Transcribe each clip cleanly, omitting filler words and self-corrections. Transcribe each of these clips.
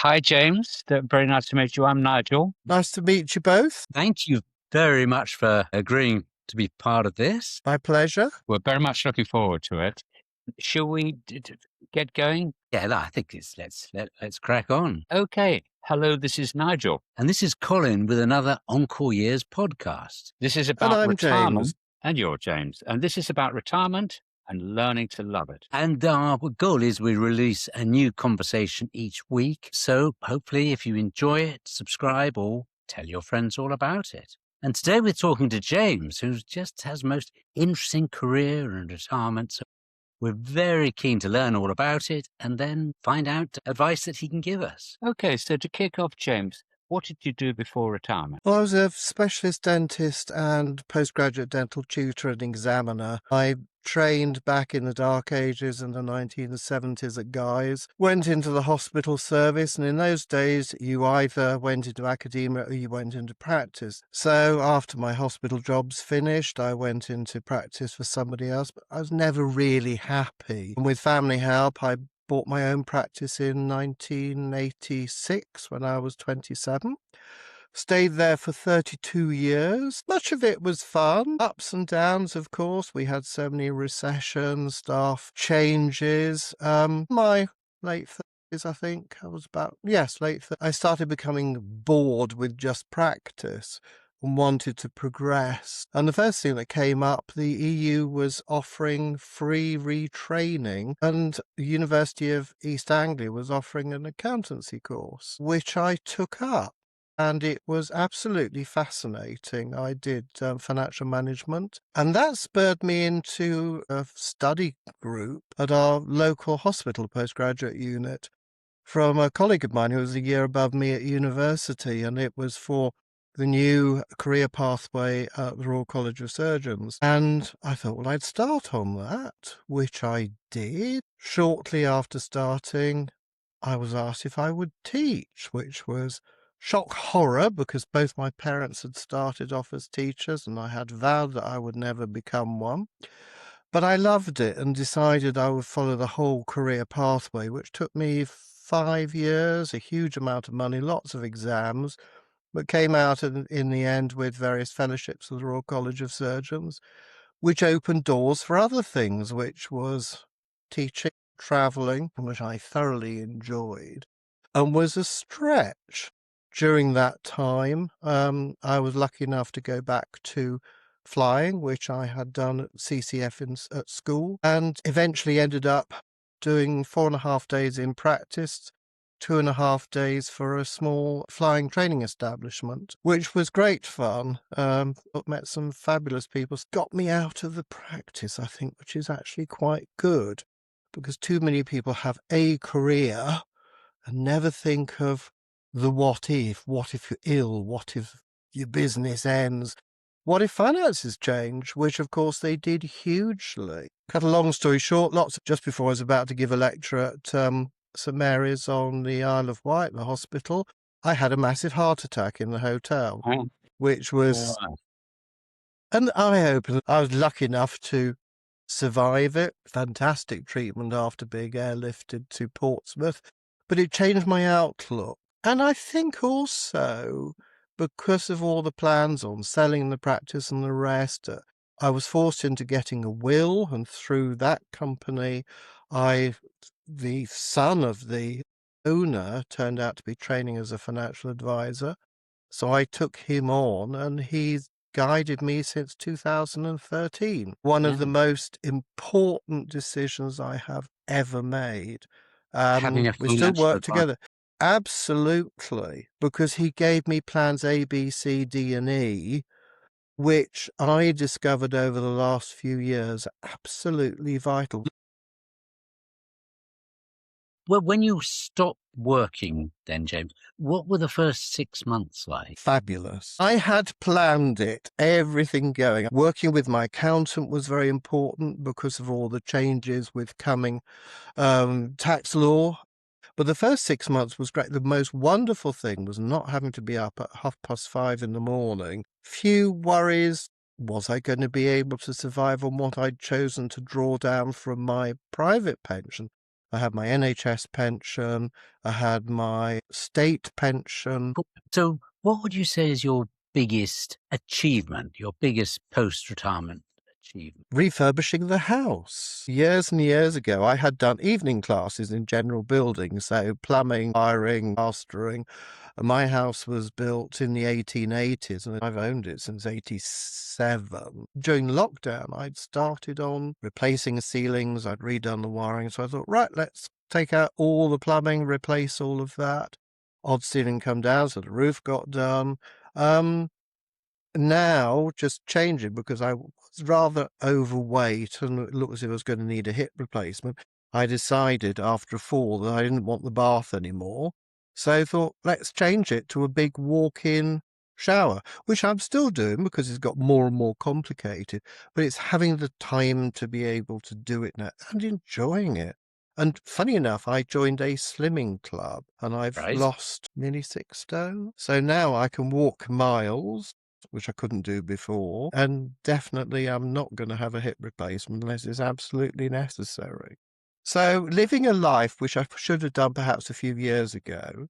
Hi, James. Very nice to meet you. I'm Nigel. Nice to meet you both. Thank you very much for agreeing to be part of this. My pleasure. We're very much looking forward to it. Shall we get going? Yeah, I think let's crack on. Okay. Hello, this is Nigel. And this is Colin with another Encore Years podcast. This is And about I'm retirement. James. And you're James. And this is about retirement and learning to love it. And our goal is we release a new conversation each week. So hopefully if you enjoy it, subscribe or tell your friends all about it. And today we're talking to James, who just has the most interesting career and retirement. So we're very keen to learn all about it and then find out advice that he can give us. Okay, so to kick off, James, what did you do before retirement? Well, I was a specialist dentist and postgraduate dental tutor and examiner. I trained back in the dark ages in the 1970s at Guy's, went into the hospital service, and in those days you either went into academia or you went into practice. So after my hospital jobs finished, I went into practice for somebody else, but I was never really happy. And with family help, I bought my own practice in 1986 when I was 27. Stayed there for 32 years. Much of it was fun. Ups and downs, of course. We had so many recessions, staff changes. My late 30s, I think. I was late 30s. I started becoming bored with just practice and wanted to progress. And the first thing that came up, the EU was offering free retraining, and the University of East Anglia was offering an accountancy course, which I took up. And it was absolutely fascinating. I did financial management, and that spurred me into a study group at our local hospital postgraduate unit from a colleague of mine who was a year above me at university, and it was for the new career pathway at the Royal College of Surgeons. And I thought, well, I'd start on that, which I did. Shortly after starting, I was asked if I would teach, which was shock horror, because both my parents had started off as teachers and I had vowed that I would never become one. But I loved it and decided I would follow the whole career pathway, which took me 5 years, a huge amount of money, lots of exams, but came out in the end with various fellowships of the Royal College of Surgeons, which opened doors for other things, which was teaching, travelling, which I thoroughly enjoyed, and was a stretch. During that time, I was lucky enough to go back to flying, which I had done at CCF at school, and eventually ended up doing 4.5 days in practice, 2.5 days for a small flying training establishment, which was great fun. Met some fabulous people. Got me out of the practice, I think, which is actually quite good, because too many people have a career and never think of the what if you're ill, what if your business ends, what if finances change, which of course they did hugely. Cut a long story short, just before I was about to give a lecture at St Mary's on the Isle of Wight, the hospital, I had a massive heart attack in the hotel, which was an eye-opener. I was lucky enough to survive it. Fantastic treatment after being airlifted to Portsmouth, but it changed my outlook. And I think also because of all the plans on selling the practice and the rest, I was forced into getting a will, and through that company, the son of the owner turned out to be training as a financial advisor. So I took him on, and he's guided me since 2013. One of the most important decisions I have ever made. Having a We still financial work advisor. together. Absolutely, because he gave me plans A, B, C, D, and E, which I discovered over the last few years absolutely vital. Well, when you stopped working then, James, what were the first 6 months like? Fabulous. I had planned it, everything going. Working with my accountant was very important because of all the changes with coming tax law. But the first 6 months was great. The most wonderful thing was not having to be up at 5:30 in the morning. Few worries. Was I going to be able to survive on what I'd chosen to draw down from my private pension? I had my NHS pension, I had my state pension. So what would you say is your biggest achievement, your biggest post-retirement achievement? Refurbishing the house. Years and years ago, I had done evening classes in general buildings, so plumbing, wiring, plastering. And my house was built in the 1880s, and I've owned it since 87. During lockdown, I'd started on replacing ceilings, I'd redone the wiring, so I thought, right, let's take out all the plumbing, replace all of that. Odd ceiling come down, so the roof got done. Now, just changing because I was rather overweight and it looked as if I was going to need a hip replacement. I decided after a fall that I didn't want the bath anymore. So I thought, let's change it to a big walk-in shower, which I'm still doing because it's got more and more complicated. But it's having the time to be able to do it now and enjoying it. And funny enough, I joined a slimming club and I've Right. lost nearly 6 stone. So now I can walk miles, which I couldn't do before. And definitely I'm not going to have a hip replacement unless it's absolutely necessary. So living a life which I should have done perhaps a few years ago,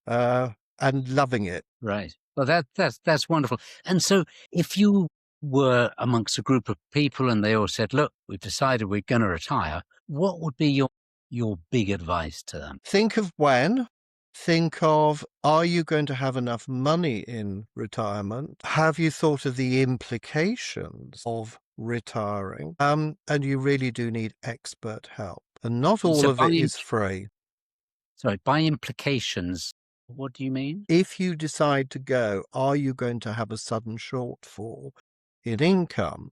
and loving it. Right. Well, that's wonderful. And so if you were amongst a group of people and they all said, look, we've decided we're going to retire, what would be your big advice to them? Think of when. Think of, are you going to have enough money in retirement? Have you thought of the implications of retiring? And you really do need expert help. And not all So of it is free. Sorry, by implications, what do you mean? If you decide to go, are you going to have a sudden shortfall in income?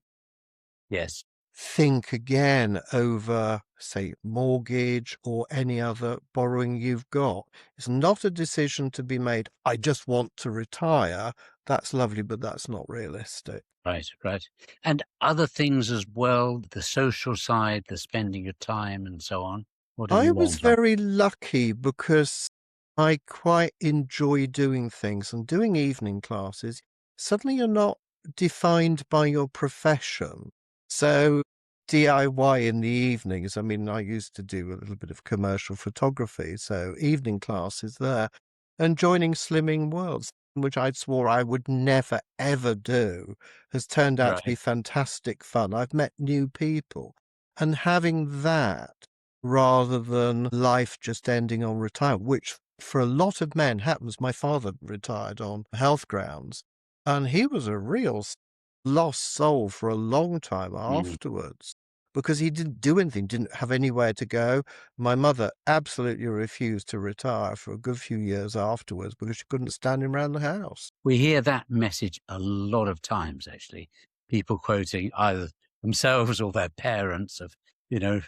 Yes. Think again over, say, mortgage or any other borrowing you've got. It's not a decision to be made, I just want to retire. That's lovely, but that's not realistic. Right, right. And other things as well, the social side, the spending your time and so on. What have I you was all done? very lucky because I quite enjoy doing things and doing evening classes. Suddenly you're not defined by your profession. So DIY in the evenings, I mean, I used to do a little bit of commercial photography, so evening classes there, and joining Slimming Worlds, which I swore I would never, ever do, has turned out to be Right. fantastic fun. I've met new people. And having that rather than life just ending on retirement, which for a lot of men happens. My father retired on health grounds, and he was a real lost soul for a long time Mm. afterwards because he didn't do anything, didn't have anywhere to go. My mother absolutely refused to retire for a good few years afterwards because she couldn't stand him around the house. We hear that message a lot of times, actually. People quoting either themselves or their parents of,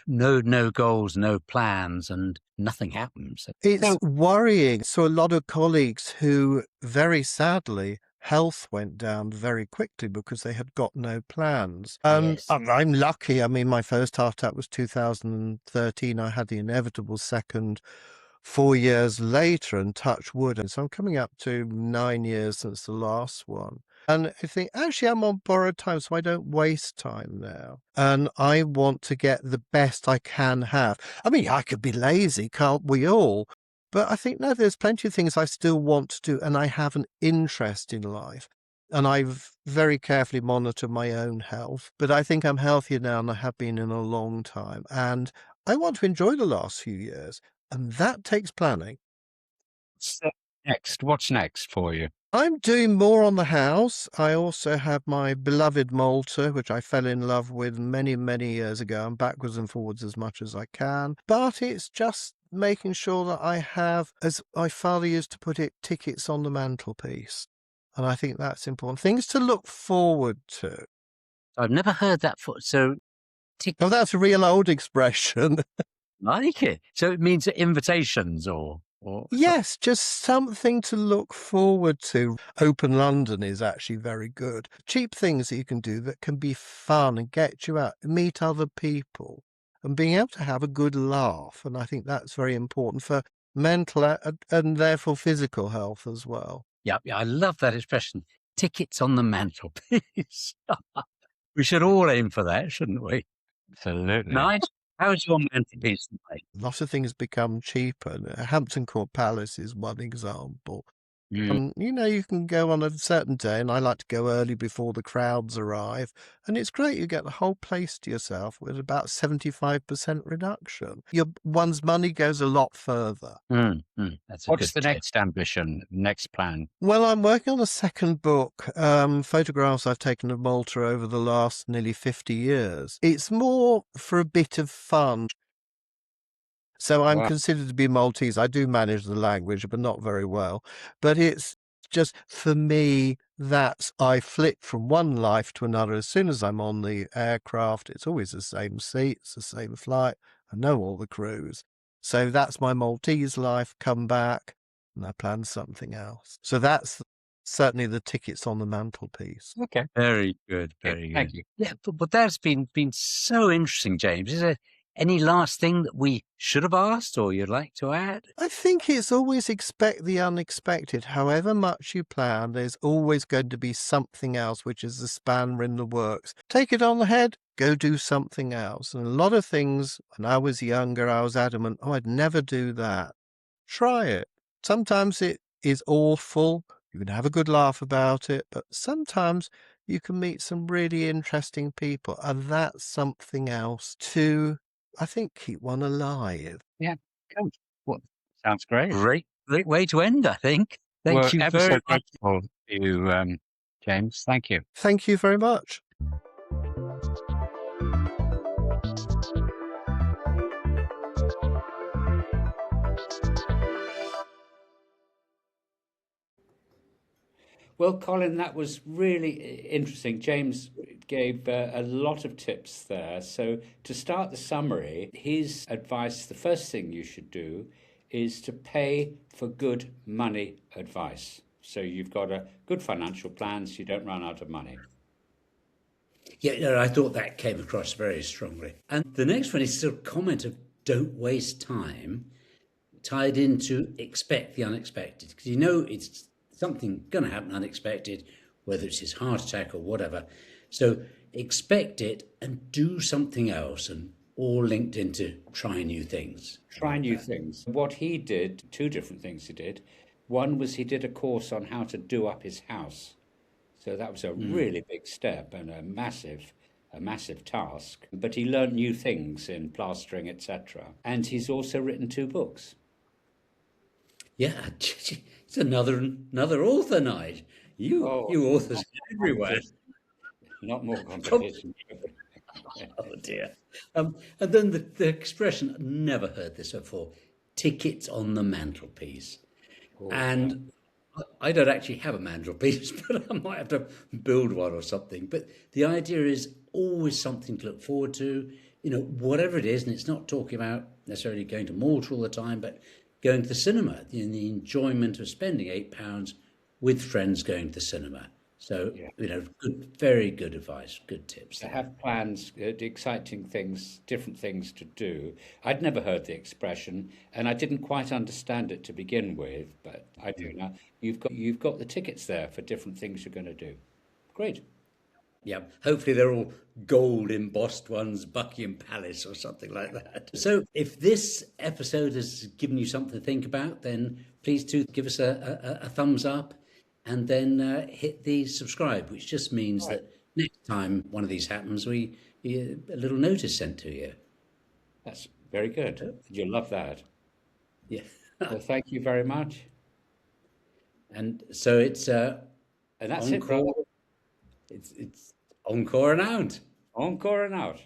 no goals, no plans, and nothing happens. It's So, worrying. So a lot of colleagues who, very sadly, health went down very quickly because they had got no plans. yes. I'm lucky. I mean, my first heart attack was 2013. I had the inevitable second 4 years later, and touch wood. And so I'm coming up to 9 years since the last one. And I think, actually, I'm on borrowed time, so I don't waste time now. And I want to get the best I can have. I mean, I could be lazy, can't we all? But I think, no, there's plenty of things I still want to do, and I have an interest in life. And I've very carefully monitored my own health. But I think I'm healthier now than I have been in a long time. And I want to enjoy the last few years. And that takes planning. So what's next for you? I'm doing more on the house. I also have my beloved Malta, which I fell in love with many, many years ago, and backwards and forwards as much as I can. But it's just making sure that I have, as my father used to put it, tickets on the mantelpiece. And I think that's important. Things to look forward to. I've never heard that. So, Oh, that's a real old expression. like it. So it means invitations or Yes, just something to look forward to. Open London is actually very good. Cheap things that you can do that can be fun and get you out, meet other people, and being able to have a good laugh. And I think that's very important for mental and therefore physical health as well. Yeah, I love that expression. Tickets on the mantelpiece. We should all aim for that, shouldn't we? Absolutely. Nice. How's your mantelpiece like? Lots of things become cheaper. Hampton Court Palace is one example. Mm. You can go on a certain day, and I like to go early before the crowds arrive, and it's great. You get the whole place to yourself with about 75% reduction. One's money goes a lot further. That's a What's good the tip. next ambition, next plan? Well, I'm working on a second book, photographs I've taken of Malta over the last nearly 50 years. It's more for a bit of fun. So I'm Wow. considered to be Maltese. I do manage the language, but not very well. But it's just, for me, I flip from one life to another. As soon as I'm on the aircraft, it's always the same seats, the same flight. I know all the crews. So that's my Maltese life, come back, and I plan something else. So that's certainly the tickets on the mantelpiece. Okay. Very good, Okay, very thank good. you. Yeah, but that's been so interesting, James. Is there any last thing that we should have asked or you'd like to add? I think it's always expect the unexpected. However much you plan, there's always going to be something else which is the spanner in the works. Take it on the head, go do something else. And a lot of things, when I was younger, I was adamant, oh, I'd never do that. Try it. Sometimes it is awful. You can have a good laugh about it, but sometimes you can meet some really interesting people, and that's something else to, I think, keep one alive. Yeah, good. Well, sounds great. Great way to end, I think. Thank We're you ever very so much. grateful to you, James. Thank you. Thank you very much. Well, Colin, that was really interesting. James gave a lot of tips there. So, to start the summary, his advice, the first thing you should do is to pay for good money advice. So, you've got a good financial plan so you don't run out of money. Yeah, no, I thought that came across very strongly. And the next one is sort of comment of don't waste time, tied into expect the unexpected. Because it's something going to happen unexpected, whether it's his heart attack or whatever. So expect it and do something else, and all linked into try new things. Try new things. What he did, two different things he did. One was he did a course on how to do up his house. So that was a really big step and a massive task. But he learned new things in plastering, etc. And he's also written two books. Yeah, it's another author night. You authors everywhere. Not more competition. Oh dear. And then the expression, I've never heard this before, tickets on the mantelpiece. And I don't actually have a mantelpiece, but I might have to build one or something. But the idea is always something to look forward to, whatever it is. And it's not talking about necessarily going to Malta all the time, but going to the cinema, the enjoyment of spending £8 with friends going to the cinema. So, very good advice, good tips. To have plans, exciting things, different things to do. I'd never heard the expression, and I didn't quite understand it to begin with, but I do now. You've got the tickets there for different things you're going to do. Great. Yeah, hopefully they're all gold embossed ones, Buckingham Palace or something like that. So if this episode has given you something to think about, then please do give us a thumbs up and then hit the subscribe, which just means that next time one of these happens, a little notice sent to you. That's very good. You'll love that. Yeah. Well, thank you very much. And so it's And that's it, brother. It's encore and out. Encore and out.